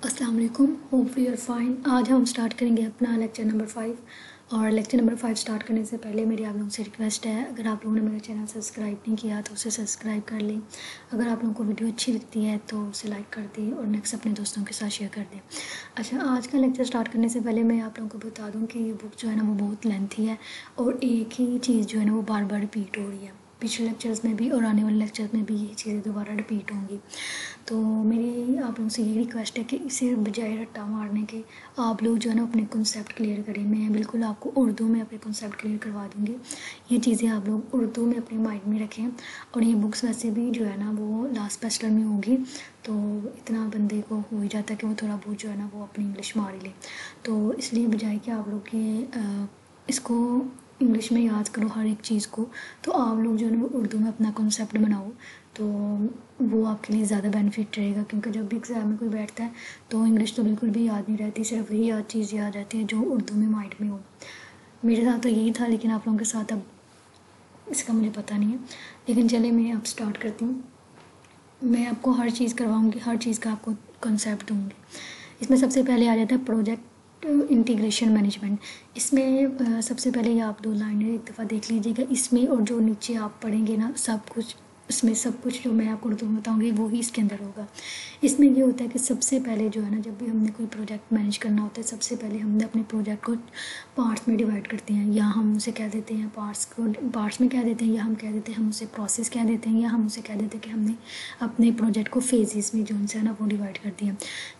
अस्सलाम वालेकुम, hope you are fine. आज हम स्टार्ट करेंगे अपना लेक्चर नंबर 5। और लेक्चर नंबर 5 स्टार्ट करने से पहले मेरी आप लोगों से रिक्वेस्ट है, अगर आप लोगों ने मेरा चैनल सब्सक्राइब नहीं किया तो उसे सब्सक्राइब कर लें। अगर आप लोगों को वीडियो अच्छी लगती है तो उसे लाइक कर दें और नेक्स्ट अपने दोस्तों के साथ शेयर कर दें। अच्छा, आज का लेक्चर स्टार्ट करने से पहले मैं आप लोगों को बता दूँ कि ये बुक जो है ना वो बहुत लेंथी है और एक ही चीज़ जो है ना वो बार बार रिपीट हो रही है। पिछले लेक्चर्स में भी और आने वाले लेक्चर्स में भी यही चीज़ें दोबारा रिपीट होंगी। तो मेरी आप लोगों से यही रिक्वेस्ट है कि इसे बजाय रट्टा मारने के आप लोग जो है ना अपने कॉन्सेप्ट क्लियर करें। मैं बिल्कुल आपको उर्दू में अपने कॉन्सेप्ट क्लियर करवा दूँगी। ये चीज़ें आप लोग उर्दू में अपने माइंड में रखें। और ये बुक्स वैसे भी जो है ना वो लास्ट सेमेस्टर में होगी, तो इतना बंदे को हो ही जाता है कि वो थोड़ा बहुत जो है ना वो अपनी इंग्लिश मार ही ले। तो इसलिए बजाय कि आप लोग ये इसको इंग्लिश में याद करो हर एक चीज़ को, तो आप लोग जो है ना वो उर्दू में अपना कॉन्सेप्ट बनाओ, तो वो आपके लिए ज़्यादा बेनिफिट रहेगा। क्योंकि जब भी एग्ज़ाम में कोई बैठता है तो इंग्लिश तो बिल्कुल भी याद नहीं रहती, सिर्फ वही चीज़ याद रहती है जो उर्दू में माइंड में हो। मेरे साथ तो यही था, लेकिन आप लोगों के साथ अब इसका मुझे पता नहीं है। लेकिन चले मैं अब स्टार्ट करती हूँ। मैं आपको हर चीज़ करवाऊँगी, हर चीज़ का आपको कॉन्सेप्ट दूँगी। इसमें सबसे पहले आ जाता है प्रोजेक्ट इंटीग्रेशन मैनेजमेंट। इसमें सबसे पहले ये आप 2 लाइनें एक दफ़ा देख लीजिएगा। इसमें और जो नीचे आप पढ़ेंगे ना सब कुछ, इसमें सब कुछ जो मैं आपको उर्दू में बताऊँगी वो ही इसके अंदर होगा। इसमें ये होता है कि सबसे पहले जो है ना, जब भी हमने कोई प्रोजेक्ट मैनेज करना होता है, सबसे पहले हमने अपने प्रोजेक्ट को पार्ट्स में डिवाइड करते हैं। या हम उसे कह देते हैं पार्ट्स में कह देते हैं, या हम कह देते हैं हम उसे प्रोसेस कह देते हैं, या हम उसे कह देते हैं कि हमने अपने प्रोजेक्ट को फेजेस में जो उनसे है ना वो डिवाइड कर दिया।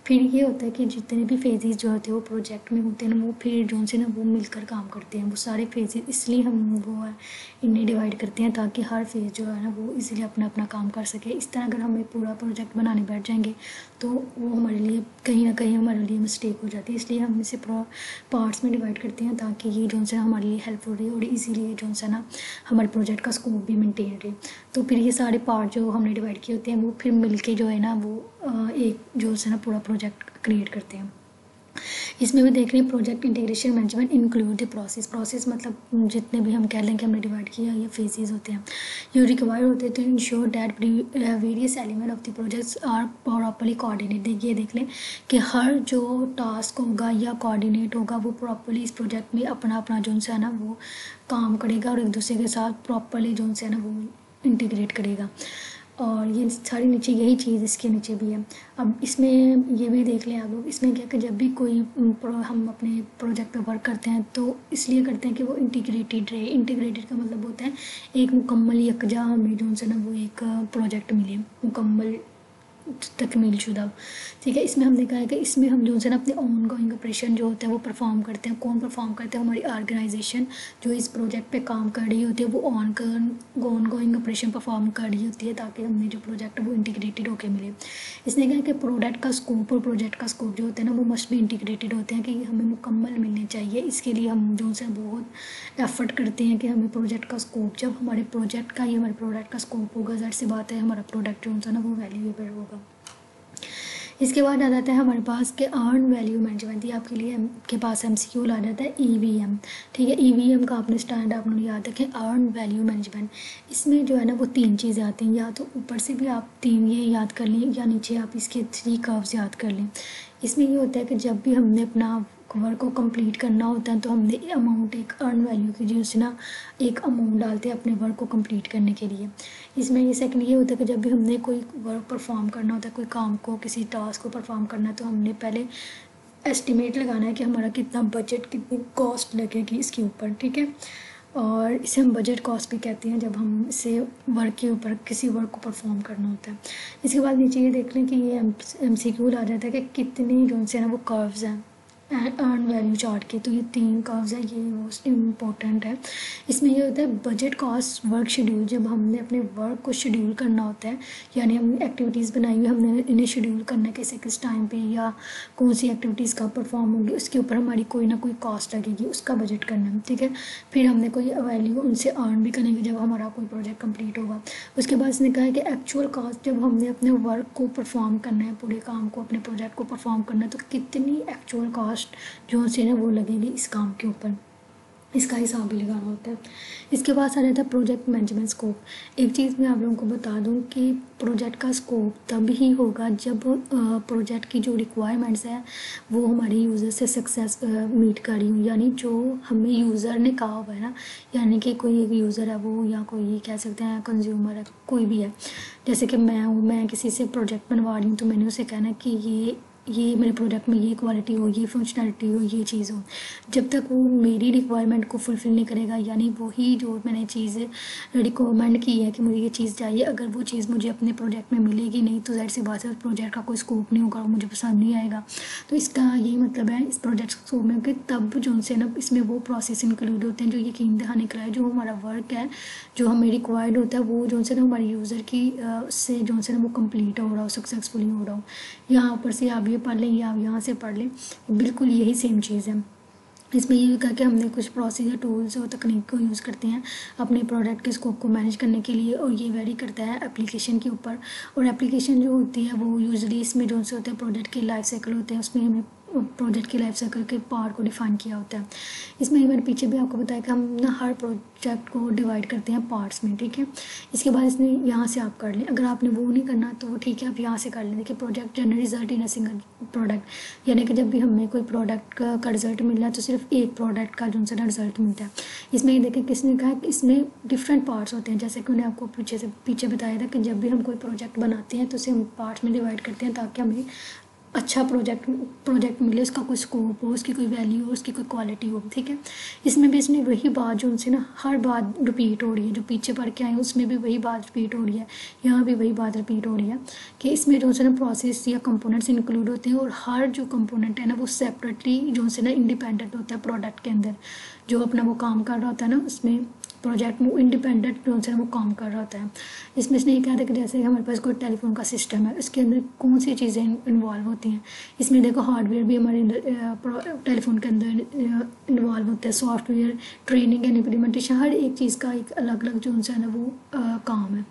फिर ये होता है कि जितने भी फेजेस जो होते हैं वो प्रोजेक्ट में होते हैं ना, वो फिर जो उनसे ना वो मिलकर काम करते हैं। वो सारे फेजेस इसलिए हम वो इन्हें डिवाइड करते हैं ताकि हर फेज जो है ना वो इजीली अपना अपना काम कर सके। इस तरह अगर हमें पूरा प्रोजेक्ट बनाने बैठ जाएंगे तो वो हमारे लिए कहीं ना कहीं हमारे लिए मिस्टेक हो जाती है। इसलिए हम इसे पार्ट्स में डिवाइड करते हैं ताकि ये जो है हमारे लिए हेल्पफुल रहे और इजीली जो है ना हमारे प्रोजेक्ट का स्कोप भी मेंटेन रहे। तो फिर ये सारे पार्ट जो हमने डिवाइड किए होते हैं वो फिर मिलके जो है ना वो एक जो है ना पूरा प्रोजेक्ट क्रिएट करते हैं। इसमें भी देख रहे हैं project integration management include the process मतलब जितने भी हम कह लें कि हमने डिवाइड किया ये फेजेस होते हैं। ये रिक्वायर्ड होते हैं to ensure that various element of the projects are properly coordinate. ये देख लें कि हर जो टास्क होगा या कोऑर्डिनेट होगा वो प्रॉपर्ली इस प्रोजेक्ट में अपना अपना जो है ना वो काम करेगा और एक दूसरे के साथ प्रॉपर्ली जो है ना वो इंटीग्रेट करेगा। और ये सारी नीचे यही चीज़ इसके नीचे भी है। अब इसमें ये भी देख लें आप लोग, इसमें क्या कि जब भी कोई हम अपने प्रोजेक्ट पे वर्क करते हैं तो इसलिए करते हैं कि वो इंटीग्रेटेड रहे। इंटीग्रेटेड का मतलब होता है एक मुकम्मल यकजा हमें जो है ना वो एक प्रोजेक्ट मिले, मुकम्मल तकमील शुदा। ठीक है, इसमें हमने कहा है कि इसमें हम जो है ना अपने ऑन गोइंग ऑपरेशन जो होते हैं वो परफॉर्म करते हैं। कौन परफॉर्म करते हैं? हमारी ऑर्गेनाइजेशन जो इस प्रोजेक्ट पे काम कर रही होती है वो ऑन गोइंग ऑपरेशन परफॉर्म कर रही होती है ताकि हमने जो प्रोजेक्ट है वो इंटीग्रेटेड होकर मिले। इसने कहा कि प्रोडक्ट का स्कोप और प्रोजेक्ट का स्कोप जो होता है ना वो मस्ट भी इंटीग्रेटेड होते हैं कि हमें मुकम्मल मिलने चाहिए। इसके लिए हम जो है बहुत एफर्ट करते हैं कि हमें प्रोजेक्ट का स्कोप, जब हमारे प्रोजेक्ट का हमारे प्रोडक्ट का स्कोप होगा ज़ाहिर सी बात है हमारा प्रोडक्ट जो है ना वो वैल्यूएबल होगा। इसके बाद आ जाता है हमारे पास के अर्न वैल्यू मैनेजमेंट। ये आपके लिए आपके पास MCQ आ जाता है EVM। ठीक है, EVM का आपने स्टैंड आप लोग याद रखें, अर्न वैल्यू मैनेजमेंट। इसमें जो है ना वो 3 चीज़ें आती हैं, या तो ऊपर से भी आप 3 ये याद कर लें या नीचे आप इसके 3 कर्व्स याद कर लें। इसमें ये होता है कि जब भी हमने अपना वर्क को कंप्लीट करना होता है तो हमने अमाउंट एक अर्न वैल्यू की जो ना एक अमाउंट डालते हैं अपने वर्क को कंप्लीट करने के लिए। इसमें ये सेकंड ये होता है कि जब भी हमने कोई वर्क परफॉर्म करना होता है, कोई काम को किसी टास्क को परफॉर्म करना है, तो हमने पहले एस्टिमेट लगाना है कि हमारा कितना बजट, कितनी कॉस्ट लगेगी इसके ऊपर। ठीक है, और इसे हम बजट कॉस्ट भी कहते हैं जब हम इसे वर्क के ऊपर किसी वर्क को परफॉर्म करना होता है। इसके बाद नीचे ये देख लें कि ये MCQ आ जाता है कि कितनी जो है ना वो कर्व्स हैं अर्न वैल्यू चार्ट के। तो ये 3 कर्व्स है, ये मोस्ट इम्पोर्टेंट है। इसमें ये होता है बजट कॉस्ट वर्क शेड्यूल। जब हमने अपने वर्क को शेड्यूल करना होता है, यानी हमने एक्टिविटीज़ बनाई हुई, हमने इन्हें शेड्यूल करना है कैसे किस टाइम पे या कौन सी एक्टिविटीज़ का परफॉर्म होगी, उसके ऊपर हमारी कोई ना कोई कॉस्ट लगेगी, उसका बजट करना है। ठीक है, फिर हमने कोई वैल्यू उनसे अर्न भी करेंगे जब हमारा कोई प्रोजेक्ट कंप्लीट होगा। उसके बाद इसने कहा है कि एक्चुअल कॉस्ट, जब हमने अपने वर्क को परफॉर्म करना है, पूरे काम को अपने प्रोजेक्ट को परफॉर्म करना है, तो कितनी एक्चुअल कॉस्ट जो है ना वो लगेगी इस काम के ऊपर। इसका हिसाब भी लगाना होता है। इसके बाद आ जाता है प्रोजेक्ट मैनेजमेंट स्कोप। एक चीज़ मैं आप लोगों को बता दूं कि प्रोजेक्ट का स्कोप तब ही होगा जब प्रोजेक्ट की जो रिक्वायरमेंट्स है वो हमारे यूज़र से सक्सेस मीट कर रही हूँ, यानी जो हमें यूज़र ने कहा हुआ है ना, यानी कि कोई एक यूज़र है वो, या कोई कह सकते हैं कंज्यूमर है, कोई भी है। जैसे कि मैं हूँ, मैं किसी से प्रोजेक्ट बनवा रही हूँ तो मैंने उसे कहना कि ये मेरे प्रोडक्ट में ये क्वालिटी हो, ये फंक्शनलिटी हो, ये चीज़ हो। जब तक वो मेरी रिक्वायरमेंट को फुलफ़िल नहीं करेगा, यानी वही जो मैंने चीज़ रिकमेंड की है कि मुझे ये चीज़ चाहिए, अगर वो चीज़ मुझे अपने प्रोजेक्ट में मिलेगी नहीं तो ज़ाहिर सी बात है उस प्रोजेक्ट का कोई स्कोप नहीं होगा और मुझे पसंद नहीं आएगा। तो इसका यही मतलब है इस प्रोजेक्ट स्कोप में कि तब जो उनसे ना इसमें वो प्रोसेस इंक्लूड होते हैं जो यकीन दिखाने के लिए जो हमारा वर्क है जो हमें रिक्वायर्ड होता है वो जो उनसे ना हमारे यूज़र की उससे जो उनसे ना वो कंप्लीट हो रहा हो, सक्सेसफुली हो रहा हो। यहाँ पर से आप ये पढ़ लें या आप यहाँ से पढ़ लें, बिल्कुल यही सेम चीज़ है। इसमें ये कहा कि हमने कुछ प्रोसीजर टूल्स और तकनीक को यूज़ करते हैं अपने प्रोडक्ट के स्कोप को मैनेज करने के लिए, और ये वेरी करता है एप्लीकेशन के ऊपर। और एप्लीकेशन जो होती है वो यूजली इसमें जो से होते हैं प्रोडक्ट के लाइफ साइकिल होते हैं, उसमें हमें प्रोजेक्ट की लाइफ साइकिल के पार्ट को डिफाइन किया होता है। इसमें मैंने पीछे भी आपको बताया कि हम ना हर प्रोजेक्ट को डिवाइड करते हैं पार्ट्स में, ठीक है। इसके बाद इसमें यहाँ से आप कर लें, अगर आपने वो नहीं करना तो ठीक है आप यहाँ से कर लें। देखिए project general result in a single product, यानी कि जब भी हमें कोई प्रोडक्ट का रिजल्ट मिल रहा है तो सिर्फ एक प्रोडक्ट का जो सा रिजल्ट मिलता है। इसमें ये देखिए किसने कहा कि इसमें डिफरेंट पार्ट्स होते हैं, जैसे कि उन्हें आपको पीछे बताया था कि जब भी हम कोई प्रोजेक्ट बनाते हैं तो उसे हम पार्ट्स में डिवाइड करते हैं ताकि हमें अच्छा प्रोजेक्ट मिले, उसका कोई स्कोप हो, उसकी कोई वैल्यू हो, उसकी कोई क्वालिटी हो, ठीक है। इसमें भी इसने वही बात जो उनसे ना हर बात रिपीट हो रही है, जो पीछे पढ़ के आए उसमें भी वही बात रिपीट हो रही है, यहाँ भी वही बात रिपीट हो रही है कि इसमें जो उनसे ना प्रोसेस या कंपोनेंट्स इंक्लूड होते हैं, और हर जो कंपोनेंट है ना वो सेपरेटली जो उनसे ना इंडिपेंडेंट होता है प्रोडक्ट के अंदर, जो अपना वो काम कर रहा होता है ना उसमें प्रोजेक्ट में इंडिपेंडेंट जो उनसे वो काम कर रहा होता है। इसमें इसने ये कहा था कि जैसे हमारे पास कोई टेलीफोन का सिस्टम है, उसके अंदर कौन सी चीज़ें इन्वॉल्व होती हैं। इसमें देखो हार्डवेयर भी हमारे टेलीफोन के अंदर इन्वॉल्व होता है, सॉफ्टवेयर, ट्रेनिंग एंड इम्प्लीमेंटेशन, हर एक चीज़ का एक अलग अलग जो उनसे है ना वो काम है।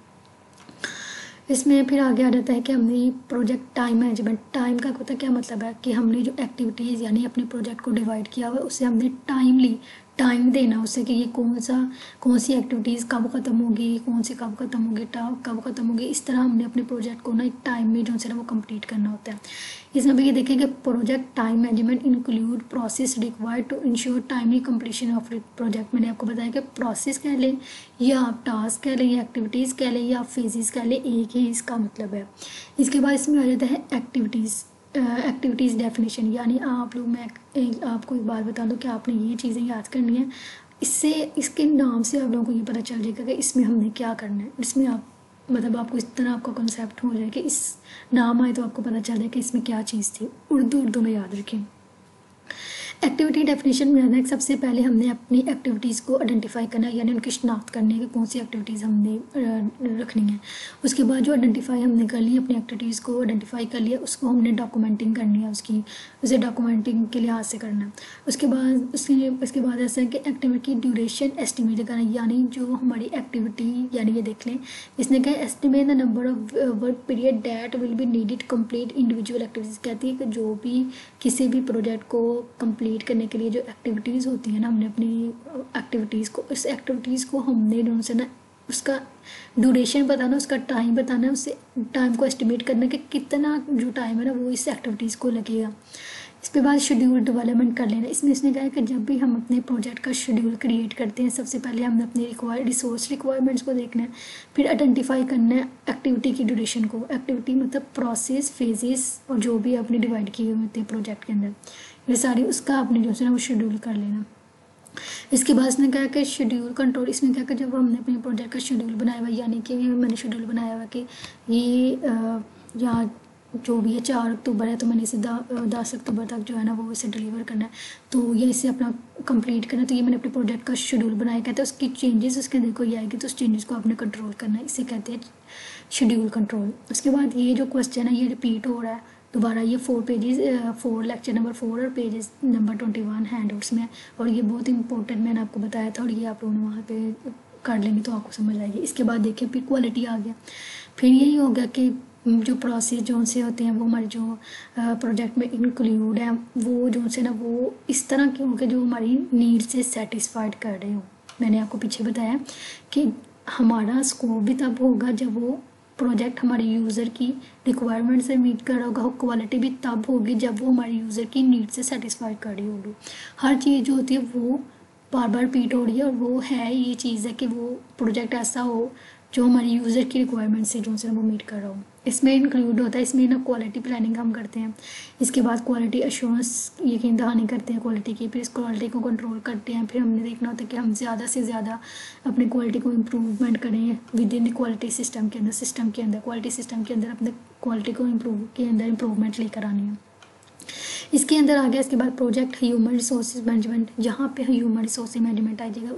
इसमें फिर आगे आ जाता है कि हमने प्रोजेक्ट टाइम मैनेजमेंट। टाइम का पता क्या मतलब है कि हमने जो एक्टिविटीज़ यानी अपने प्रोजेक्ट को डिवाइड किया हुआ है उससे हमने टाइम देना उससे कि ये कौन सी एक्टिविटीज़ कब ख़त्म होगी, कौन सी कब ख़त्म होगी, कब ख़त्म होगी। इस तरह हमने अपने प्रोजेक्ट को ना एक टाइम में जो है वो कंप्लीट करना होता है। इसमें भी ये देखें कि project time management include process required to ensure timely completion of project. मैंने आपको बताया कि प्रोसेस कह लें या आप टास्क कह लें या एक्टिविटीज़ कह लें या आप फेजेस कह लें, एक ही इसका मतलब है। इसके बाद इसमें आ जाता है एक्टिविटीज़ डेफिनेशन, यानी आप लोग मैं आपको एक बात बता दूं कि आपने ये चीज़ें याद करनी है, इससे इसके नाम से आप लोगों को ये पता चल जाएगा कि इसमें हमने क्या करना है। इसमें आप मतलब आपको इस तरह आपका कॉन्सेप्ट हो जाए कि इस नाम आए तो आपको पता चल जाए कि इसमें क्या चीज़ थी। उर्दू में याद रखें। एक्टिविटी डेफिनेशन में आना है, सबसे पहले हमने अपनी एक्टिविटीज़ को आइडेंटिफाई करना है, यानी उनकी शनाख्त करनी है कि कौन सी एक्टिविटीज़ हमने रखनी है। उसके बाद जो आइडेंटिफाई हमने कर ली, अपनी एक्टिविटीज़ को आइडेंटिफाई कर लिया, उसको हमने डॉक्यूमेंटिंग करनी है, उसे डॉक्यूमेंटिंग के लिहाज से करना है। उसके बाद ऐसा है कि एक्टिविटी की ड्यूरेशन एस्टिमेट करना, यानी जो हमारी एक्टिविटी, यानी ये देख लें इसने कहा estimate the number of work period that will be needed complete individual activities. कहती है कि जो भी किसी भी प्रोजेक्ट को कंप्लीट करने के लिए जो एक्टिविटीज़ होती हैं ना, हमने अपनी एक्टिविटीज़ को इस एक्टिविटीज़ को हमने उनसे ना उसका ड्यूरेशन बताना, उसका टाइम बताना, उससे टाइम को एस्टिमेट करना कि कितना जो टाइम है ना वो इस एक्टिविटीज़ को लगेगा। इसके बाद शेड्यूल डेवलपमेंट कर लेना। इसमें इसने कहा है कि जब भी हम अपने प्रोजेक्ट का शेड्यूल क्रिएट करते हैं सबसे पहले हमने अपनी रिसोर्स रिक्वायरमेंट्स को देखना है, फिर आइडेंटिफाई करना है एक्टिविटी की ड्यूरेशन को। एक्टिविटी मतलब प्रोसेस, फेजेस और जो भी आपने डिवाइड किए हुए होते हैं प्रोजेक्ट के अंदर, ये सारी उसका आपने जो है ना वो शेड्यूल कर लेना। इसके बाद इसने कहा कि शेड्यूल कंट्रोल। इसमें क्या कि जब हमने अपने प्रोजेक्ट का शेड्यूल बनाया हुआ, यानी कि मैंने शेड्यूल बनाया हुआ कि ये या जो भी है 4 अक्टूबर है तो मैंने इसे 10 अक्टूबर तक जो है ना वो इसे डिलीवर करना है, तो ये इसे अपना कंप्लीट करना है। तो ये मैंने अपने प्रोजेक्ट का शेड्यूल बनाया, कहते हैं उसकी चेंजेस उसके अंदर कोई आएगी तो उस चेंजेस को आपने कंट्रोल करना है, इसे कहते हैं शेड्यूल कंट्रोल। उसके बाद ये जो क्वेश्चन है ये रिपीट हो रहा है दोबारा, ये 4 लेक्चर नंबर 4 और पेजेस नंबर 21 हैंडआउट्स में, और ये बहुत इंपॉर्टेंट मैंने आपको बताया था, और ये आप लोगों ने वहाँ पे कर लेंगे तो आपको समझ आएगी। इसके बाद देखिए फिर क्वालिटी आ गया, फिर यही हो गया कि जो प्रोसेस जो से होते हैं वो हमारे जो प्रोजेक्ट में इंक्लूड है वो जो से ना वो इस तरह के होंगे जो हमारी नीड से सेटिस्फाइड कर रहे हो। मैंने आपको पीछे बताया कि हमारा स्कोप भी तब होगा जब वो प्रोजेक्ट हमारे यूज़र की रिक्वायरमेंट से मीट कर रहा होगा, क्वालिटी भी तब होगी जब वो हमारे यूज़र की नीड से सेटिस्फाई कर रही होगी। हर चीज़ जो होती है वो बार बार रिपीट हो रही है और वो है ये चीज़ है कि वो प्रोजेक्ट ऐसा हो जो हमारी यूज़र की रिक्वायरमेंट से जो है वो मीट कर रहा हो। इसमें इंक्लूड होता है, इसमें ना क्वालिटी प्लानिंग हम करते हैं, इसके बाद क्वालिटी अश्योरेंस यकीन दहानी करते हैं क्वालिटी की, फिर इस क्वालिटी को कंट्रोल करते हैं, फिर हमने देखना होता है कि हम ज़्यादा से ज़्यादा अपनी क्वालिटी को इम्प्रूवमेंट करें विद इन क्वालिटी सिस्टम के अंदर क्वालिटी सिस्टम के अंदर अपने क्वालिटी को इम्प्रूवमेंट लेकर आनी है। इसके अंदर आ गया इसके बाद प्रोजेक्ट ह्यूमन रिसोर्सेज मैनेजमेंट। जहाँ पे ह्यूमन रिसोर्सेज मैनेजमेंट आ जाएगा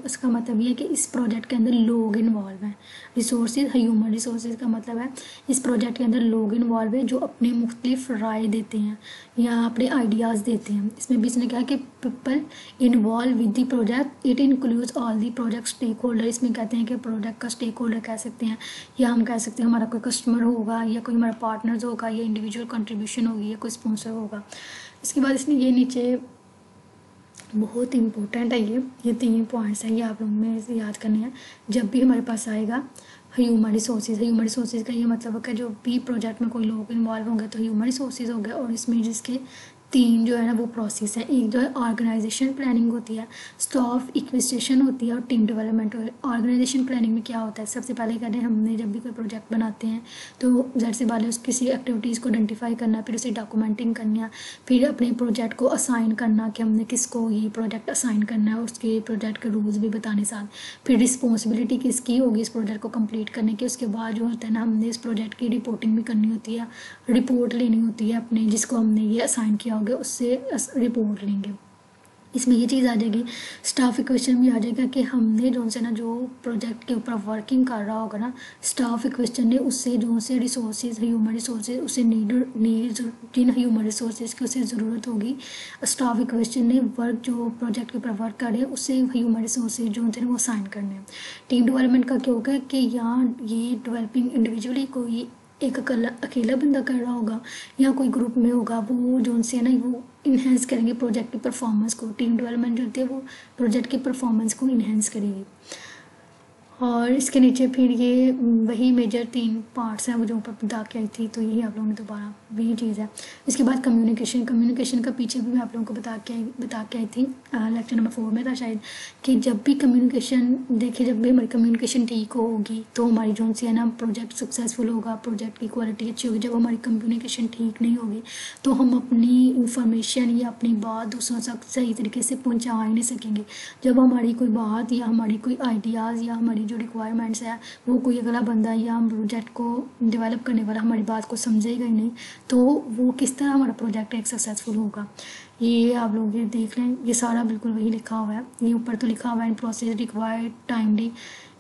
उसका मतलब ये है कि इस प्रोजेक्ट के अंदर लोग इन्वॉल्व हैं। रिसोर्सेज ह्यूमन रिसोर्सेज का मतलब है इस प्रोजेक्ट के अंदर लोग इन्वॉल्व हैं जो अपने मुख्तलिफ राय देते हैं या अपने आइडियाज़ देते हैं। इसमें भी इसने कहा कि people involve with the project, it includes all the project stakeholder. इसमें कहते हैं कि प्रोजेक्ट का स्टेक होल्डर कह सकते हैं या हम कह सकते हैं हमारा कोई कस्टमर होगा या कोई हमारा पार्टनर्स होगा या इंडिविजुअल कंट्रीब्यूशन होगी या कोई स्पॉन्सर होगा। इसके बाद इसने ये नीचे बहुत इम्पोर्टेंट है ये 3 पॉइंट्स हैं, ये आप लोगों में से याद करने हैं जब भी हमारे पास आएगा ह्यूमन रिसोर्सेज का ये मतलब है कि जो भी प्रोजेक्ट में कोई लोग इन्वॉल्व होंगे तो ह्यूमन रिसोर्सेज हो गए। और इसमें जिसके 3 जो है ना वो प्रोसेस है, एक जो है ऑर्गेनाइजेशन प्लानिंग होती है, स्टाफ इक्विजिशन होती है और टीम डेवलपमेंट। ऑर्गेनाइजेशन प्लानिंग में क्या होता है, सबसे पहले कहते हैं हमने जब भी कोई प्रोजेक्ट बनाते हैं तो ज़ाहिर सी बात है किसी एक्टिविटीज़ को आइडेंटिफाई करना, फिर उसे डॉक्यूमेंटिंग करना, फिर अपने प्रोजेक्ट को असाइन करना कि हमने किसको ये प्रोजेक्ट असाइन करना है, उसके प्रोजेक्ट के रूल्स भी बताने साथ, फिर रिस्पॉन्सिबिलिटी किसकी होगी इस प्रोजेक्ट को कंप्लीट करने की। उसके बाद जो होता है ना हमने इस प्रोजेक्ट की रिपोर्टिंग भी करनी होती है, रिपोर्ट लेनी होती है अपने जिसको हमने ये असाइन किया होगा उससे रिपोर्ट लेंगे। इसमें ये चीज़ आ जाएगी, स्टाफ इक्वेशन भी आ जाएगा कि हमने जो से ना जो प्रोजेक्ट के ऊपर वर्किंग कर रहा होगा ना स्टाफ इक्वेशन ने उससे जो से रिसोर्सेज ह्यूमन रिसोर्सेज उसे नीड जिन ह्यूमन रिसोर्सेज की उसे ज़रूरत होगी स्टाफ इक्वेशन ने वर्क जो प्रोजेक्ट के ऊपर वर्क करे उससे ह्यूमन रिसोर्सेज जो होते हैं वो साइन करने हैं। टीम डेवलपमेंट का क्या होगा कि यहाँ ये डेवलपिंग इंडिविजुअली कोई एक अकेला बंदा कर रहा होगा या कोई ग्रुप में होगा, वो जो से ना वो इन्हेंस करेंगे प्रोजेक्ट की परफॉर्मेंस को। टीम डेवलपमेंट जो होती है वो प्रोजेक्ट की परफॉर्मेंस को इन्हेंस करेगी। और इसके नीचे फिर ये वही मेजर 3 पार्ट्स हैं वो जो ऊपर बता के आई थी, तो यही आप लोगों ने दोबारा वही चीज़ है। इसके बाद कम्युनिकेशन का पीछे भी मैं आप लोगों को बता के आई थी, लेक्चर नंबर 4 में था शायद, कि जब भी कम्युनिकेशन देखिए जब भी हमारी कम्युनिकेशन ठीक होगी तो हमारी जो सी है ना प्रोजेक्ट सक्सेसफुल होगा, प्रोजेक्ट की क्वालिटी अच्छी होगी। जब हमारी कम्युनिकेशन ठीक नहीं होगी तो हम अपनी इंफॉर्मेशन या अपनी बात दूसरों तक सही तरीके से पहुँचा ही नहीं सकेंगे। जब हमारी कोई बात या हमारी कोई आइडियाज़ या हमारी जो रिक्वायरमेंट्स है वो कोई अगला बंदा या हम प्रोजेक्ट को डेवलप करने वाला हमारी बात को समझेगा ही नहीं तो वो किस तरह हमारा प्रोजेक्ट एक सक्सेसफुल होगा। ये आप लोग ये देख लें, ये सारा बिल्कुल वही लिखा हुआ है। ये ऊपर तो लिखा हुआ है in process required timely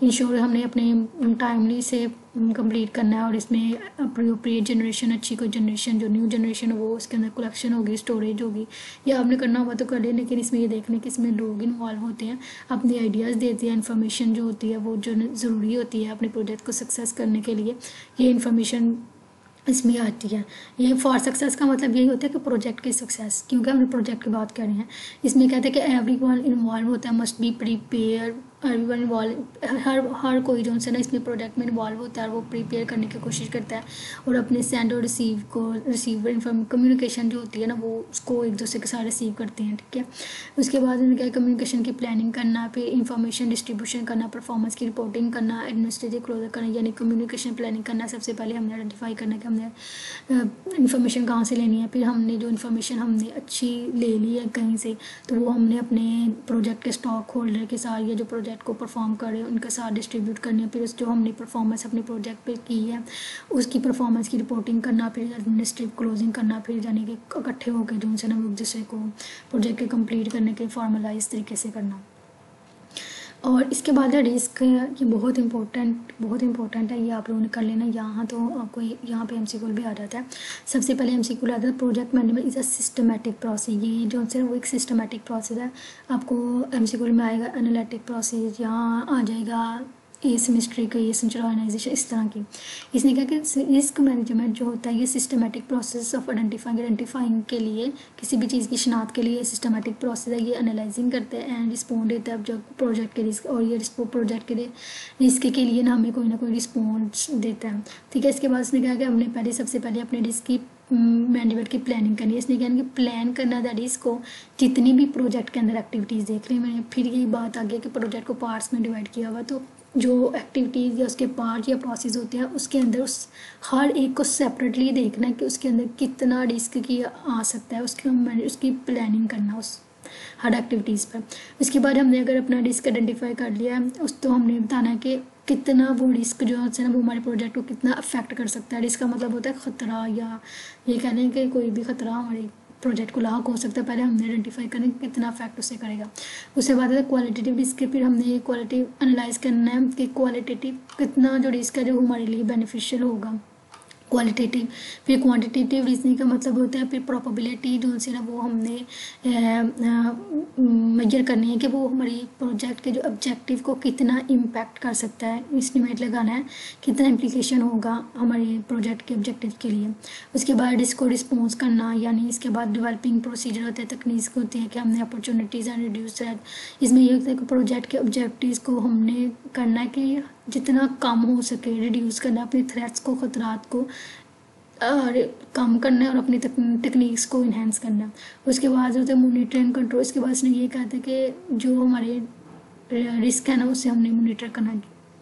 ensure, हमने अपने टाइमली से कंप्लीट करना है। और इसमें अप्रोप्रिएट जनरेशन, अच्छी कोई जनरेशन जो न्यू जनरेशन वो उसके अंदर कलेक्शन होगी, स्टोरेज होगी, या आपने करना होगा तो कर ले। लेकिन इसमें ये देखने कि इसमें लोग इन्वॉल्व होते हैं, अपने आइडियाज़ देते हैं, इन्फॉर्मेशन जो होती है वो जो ज़रूरी होती है अपने प्रोजेक्ट को सक्सेस करने के लिए, ये इन्फॉर्मेशन इसमें आती है। ये फॉर सक्सेस का मतलब यही होता है कि प्रोजेक्ट की सक्सेस, क्योंकि हम प्रोजेक्ट की बात कर रहे हैं। इसमें कहते हैं कि एवरीवन इन्वॉल्व होता है, must be prepare, everyone involve, हर कोई जो है ना इसमें प्रोजेक्ट में इन्वॉल्व होता है और वो प्रिपेयर करने की कोशिश करता है और अपने सेंड और रिसीवर कम्युनिकेशन जो होती है ना वो उसको एक दूसरे के साथ रिसीव करते हैं, ठीक है। उसके बाद उन्होंने क्या कम्युनिकेशन की प्लानिंग करना, फिर इंफॉर्मेशन डिस्ट्रीब्यूशन करना, परफॉर्मेंस की रिपोर्टिंग करना, एडमिनिस्ट्रेटिव क्लोजर करना, यानी कम्युनिकेशन प्लानिंग करना। सबसे पहले हमने आइडेंटिफाई करना कि हमने इन्फॉर्मेशन कहाँ से लेनी है, फिर हमने जो इन्फॉर्मेशन हमने अच्छी ले ली है कहीं से तो वो हमने अपने प्रोजेक्ट के स्टॉक होल्डर के साथ या जो प्रोजेक्ट को परफॉर्म कर रहे हैं उनके साथ डिस्ट्रीब्यूट करनी है। फिर उस जो हमने परफॉर्मेंस अपने प्रोजेक्ट पे की है उसकी परफॉर्मेंस की रिपोर्टिंग करना, फिर एडमिनिस्ट्रेटिव क्लोजिंग करना, फिर यानी कि इकट्ठे होकर जो उनसे ना एक दूसरे को प्रोजेक्ट के कंप्लीट करने के फॉर्मलाइज तरीके से करना। और इसके बाद है रिस्क, ये बहुत इंपॉर्टेंट है, ये आप लोगों ने कर लेना। यहाँ तो आपको यहाँ पे एमसीक्यू भी आ जाता है। सबसे पहले एमसीक्यू आता है project management is a systematic process. ये जो है वो एक सिस्टमेटिक प्रोसेस है। आपको एमसीक्यू में आएगा एनालिटिक प्रोसेस, यहाँ आ जाएगा एसिमेट्री का, ये सिंक्रोनाइजेशन, इस तरह की। इसने कहा कि रिस्क मैनेजमेंट जो होता है ये सिस्टमेटिक प्रोसेस ऑफ आइडेंटिफाइंग के लिए, किसी भी चीज़ की शिनाख्त के लिए सिस्टमेटिक प्रोसेस है। ये एनालाइजिंग करते हैं एंड रिस्पॉन्ड देता है जब प्रोजेक्ट के रिस्क, और ये प्रोजेक्ट के रिस्क के लिए ना हमें कोई ना कोई रिस्पॉन्स देता है, ठीक है। इसके बाद उसने कहा कि हमने सबसे पहले अपने रिस्क की मैनेजमेंट की प्लानिंग करनी है। इसने कहा कि प्लान करना दैट इज को जितनी भी प्रोजेक्ट के अंदर एक्टिविटीज़ देख रही मैंने, फिर यही बात आ गई कि प्रोजेक्ट को पार्ट्स में डिवाइड किया हुआ, तो जो एक्टिविटीज़ या उसके पार्ट या प्रोसेस होते हैं उसके अंदर उस हर एक को सेपरेटली देखना है कि उसके अंदर कितना रिस्क की आ सकता है, उसकी प्लानिंग करना उस हर एक्टिविटीज़ पर। उसके बाद हमने अगर अपना रिस्क आइडेंटिफाई कर लिया है तो हमने बताना है कि कितना वो रिस्क जो है ना वो हमारे प्रोजेक्ट को कितना अफेक्ट कर सकता है। रिस्क का मतलब होता है ख़तरा, या ये कह रहे हैं कि कोई भी ख़तरा हमारे प्रोजेक्ट को लाक हो सकता है। पहले हमने आइडेंटिफाई करना है कितना अफेक्ट उससे करेगा। उसके बाद है क्वालिटेटिव रिस्क, फिर हमने क्वालिटी एनालाइज करना है कि क्वालिटेटिव कितना जो रिस्क है जो हमारे लिए बेनिफिशियल होगा, क्वालिटेटिव। फिर क्वांटिटेटिव रीजनिंग का मतलब होता है फिर प्रोबेबिलिटी जो से ना वो हमने मेजर करनी है कि वो हमारी प्रोजेक्ट के जो ऑब्जेक्टिव को कितना इम्पैक्ट कर सकता है, एस्टिमेट लगाना है कितना इम्प्लीकेशन होगा हमारे प्रोजेक्ट के ऑब्जेक्टिव के लिए। उसके बाद इसको रिस्पॉन्स करना, यानी इसके बाद डेवलपिंग प्रोसीजर होते हैं, तकनीक होती है कि हमने अपॉर्चुनिटीज़ एंड रिड्यूस थ्रेट। इसमें ये होता है कि प्रोजेक्ट के ऑब्जेक्टिव्स को हमने करना है कि जितना कम हो सके रिड्यूस करना, अपने थ्रेट्स को, खतरात को और कम करना है और अपनी टेक्निक्स को इन्हेंस करना है। उसके बाद होता है मॉनिटर एंड कंट्रोल। इसके बाद इसने ये कहा था कि जो हमारे रिस्क है ना उससे हमने मॉनिटर करना,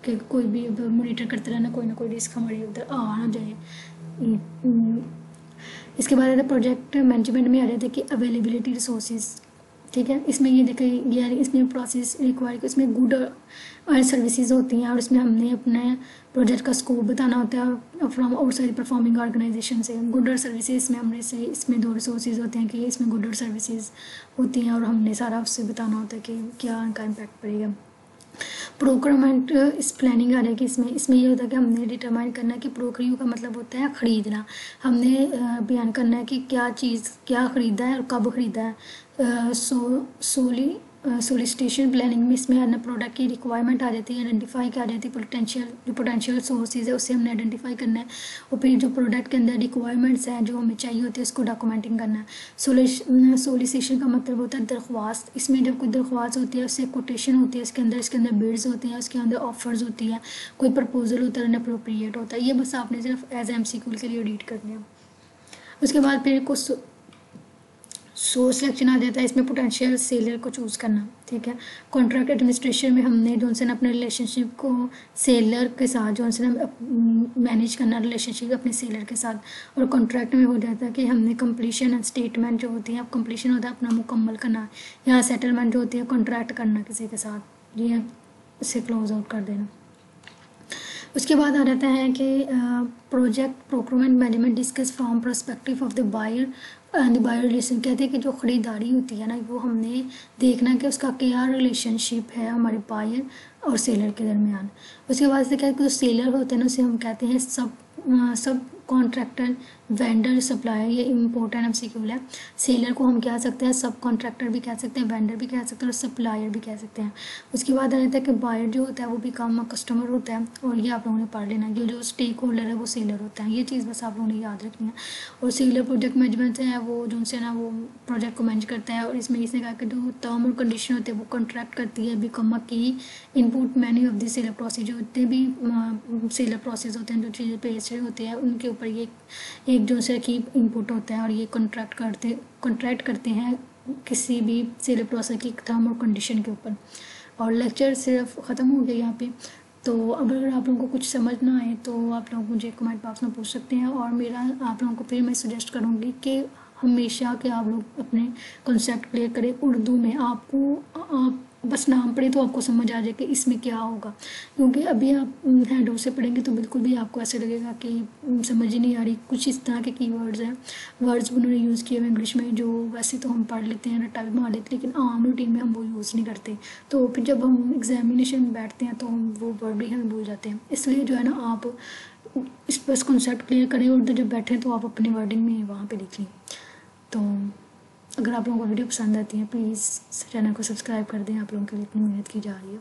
कि कोई भी मॉनिटर करते रहना, कोई ना कोई रिस्क हमारे उधर आ ना जाए। इसके बाद आता है प्रोजेक्ट मैनेजमेंट में आ रहा था कि अवेलेबिलिटी रिसोर्सेज, ठीक है। इसमें ये देखें यार इसमें प्रोसेस रिक्वायर, इसमें गुड और सर्विसेज होती हैं और इसमें हमने अपने प्रोजेक्ट का स्कोप बताना होता है फ्रॉम आउटसाइड परफॉर्मिंग ऑर्गेनाइजेशन से। गुड और सर्विसेज में हमने से इसमें दो रिसोर्सेज होते हैं कि इसमें गुड और सर्विसेज होती हैं और हमने सारा उससे बताना होता है कि क्या उनका इम्पैक्ट पड़ेगा। प्रोक्योरमेंट इस प्लानिंग आ रहा है कि इसमें ये होता है कि हमने डिटरमाइन करना है कि प्रोक्योर का मतलब होता है खरीदना। हमने बयान करना है कि क्या चीज़ क्या ख़रीदा है और कब ख़रीदा है। सोलिसिटेशन प्लानिंग में इसमें अन्य प्रोडक्ट की रिक्वायरमेंट आ जाती है, आइडेंटिफाई की आ जाती है, पोटेंशियल सोर्सेज है उससे हमने आइडेंटिफाई करना है, और फिर जो प्रोडक्ट के अंदर रिक्वायरमेंट्स हैं जो हमें चाहिए होती है उसको डॉक्यूमेंटिंग करना है। सोलिसिटेशन का मतलब होता है दरख्वास्त। इसमें जब कोई दरख्वास्त होती है उससे कोटेशन होती है, इसके अंदर बिड्स होती हैं, उसके अंदर ऑफर्स होती है, कोई प्रपोजल होता है, अनअप्रोप्रिएट होता है। ये बस आपने सिर्फ एज MCQ के लिए रीड करने हैं। उसके बाद फिर कुछ सोर्स सिलेक्शन आ जाता है, इसमें पोटेंशियल सेलर को चूज़ करना, ठीक है। कॉन्ट्रैक्ट एडमिनिस्ट्रेशन में हमने जॉनसन अपने रिलेशनशिप को सेलर के साथ जॉनसन मैनेज करना रिलेशनशिप अपने सेलर के साथ। और कॉन्ट्रैक्ट में हो जाता है कि हमने कंप्लीशन एंड स्टेटमेंट जो होती है, अब कंप्लीशन होता है अपना मुकम्मल करना, या सेटलमेंट जो होती है कॉन्ट्रैक्ट करना किसी के साथ, ये इसे क्लोज आउट कर देना। उसके बाद आ जाता है कि project procurement management discuss from perspective of the buyer and the buyer relation. कहते हैं कि जो ख़रीदारी होती है ना वो हमने देखना कि उसका क्या रिलेशनशिप है हमारे बायर और सेलर के दरमियान। उसके बाद से क्या है कि जो सेलर होते हैं ना उसे हम कहते हैं सब कॉन्ट्रैक्टर, वेंडर, सप्लायर, ये इम्पोर्टेंट MCQ है। सेलर को हम कह सकते हैं सब कॉन्ट्रैक्टर भी कह सकते हैं, वेंडर भी कह सकते हैं और सप्लायर भी कह सकते हैं। उसके बाद आ जाता है कि बायर जो होता है वो भी कम कस्टमर होता है, और ये आप लोगों ने पढ़ लेना। ये जो स्टेक होल्डर है वो सेलर होता है, ये चीज़ बस आप लोगों ने याद रखनी है। और सेलर प्रोजेक्ट मैनेजमेंट है वो जो उनसे ना वो प्रोजेक्ट को मैनेज करता है, और इसमें इसने कहा कि जो टर्म और कंडीशन होते हैं वो कॉन्ट्रैक्ट करती है बिकम की input many of the seller process. जो जितने भी सेलर प्रोसेस होते हैं जो चीज़ें पेज होते हैं उनके ऊपर ये एक जो से की इनपुट होता है, और ये कॉन्ट्रैक्ट करते हैं किसी भी सेलर प्रोसेस की टर्म और कंडीशन के ऊपर। और लेक्चर सिर्फ ख़त्म हो गया यहाँ पे। तो अगर आप लोगों को कुछ समझ ना आए तो आप लोग मुझे कमेंट बॉक्स में पूछ सकते हैं, और मेरा आप लोगों को फिर मैं सजेस्ट करूँगी कि हमेशा कि आप लोग अपने कॉन्सेप्ट क्लियर करें उर्दू में। आपको आप बस नाम पढ़े तो आपको समझ आ जाए कि इसमें क्या होगा, क्योंकि अभी आप हैंड से पढ़ेंगे तो बिल्कुल भी आपको ऐसे लगेगा कि समझ ही नहीं आ रही। कुछ इस तरह के कीवर्ड्स हैं, वर्ड्स उन्होंने यूज़ किए हुए इंग्लिश में जो वैसे तो हम पढ़ लेते हैं, रट्टा भी मार लेते हैं, लेकिन आम रूटीन में हम वो यूज़ नहीं करते। तो फिर जब हम एग्जामिनेशन में बैठते हैं तो हम वो वर्ड भी हमें भूल जाते हैं। इसलिए जो है ना आप इस बस कॉन्सेप्ट क्लियर करें और जब बैठें तो आप अपने वर्डिंग में वहाँ पर लिख लें। तो अगर आप लोगों को वीडियो पसंद आती है प्लीज़ चैनल को सब्सक्राइब कर दें, आप लोगों के लिए इतनी मेहनत की जा रही है।